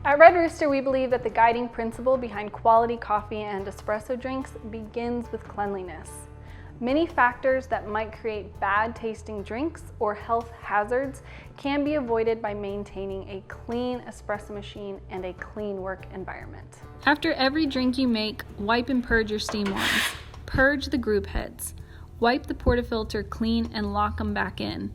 At Red Rooster, we believe that the guiding principle behind quality coffee and espresso drinks begins with cleanliness. Many factors that might create bad tasting drinks or health hazards can be avoided by maintaining a clean espresso machine and a clean work environment. After every drink you make, wipe and purge your steam wands. Purge the group heads. Wipe the portafilter clean and lock them back in.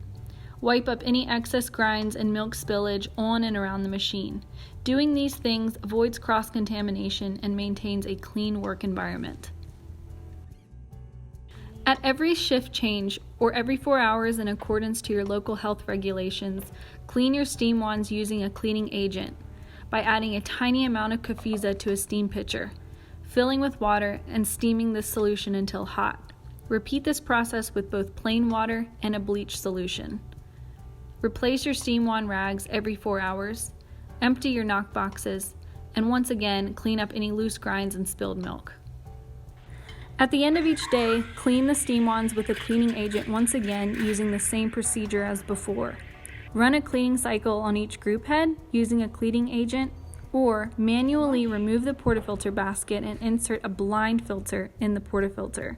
Wipe up any excess grinds and milk spillage on and around the machine. Doing these things avoids cross-contamination and maintains a clean work environment. At every shift change, or every 4 hours in accordance to your local health regulations, clean your steam wands using a cleaning agent by adding a tiny amount of Cafeza to a steam pitcher, filling with water and steaming this solution until hot. Repeat this process with both plain water and a bleach solution. Replace your steam wand rags every 4 hours, empty your knock boxes, and once again clean up any loose grinds and spilled milk. At the end of each day, clean the steam wands with a cleaning agent once again using the same procedure as before. Run a cleaning cycle on each group head using a cleaning agent, or manually remove the portafilter basket and insert a blind filter in the portafilter.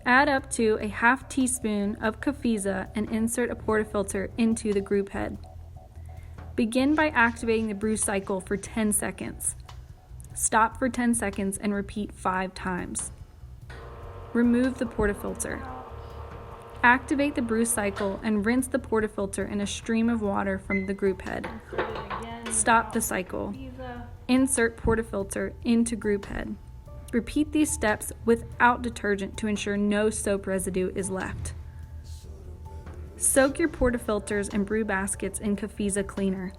Add up to a half teaspoon of Cafeza and insert a portafilter into the group head. Begin by activating the brew cycle for 10 seconds. Stop for 10 seconds and repeat 5 times. Remove the portafilter. Activate the brew cycle and rinse the portafilter in a stream of water from the group head. Stop the cycle. Insert portafilter into group head. Repeat these steps without detergent to ensure no soap residue is left. Soak your portafilters and brew baskets in Cafeza cleaner.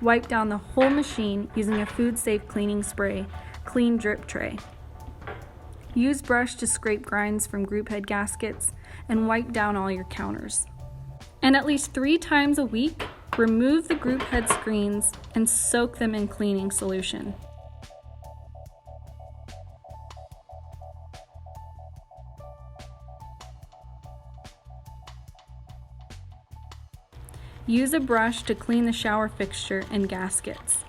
Wipe down the whole machine using a food-safe cleaning spray, Clean Drip Tray. Use brush to scrape grinds from group head gaskets and wipe down all your counters. And at least 3 times a week, remove the group head screens and soak them in cleaning solution. Use a brush to clean the shower fixture and gaskets.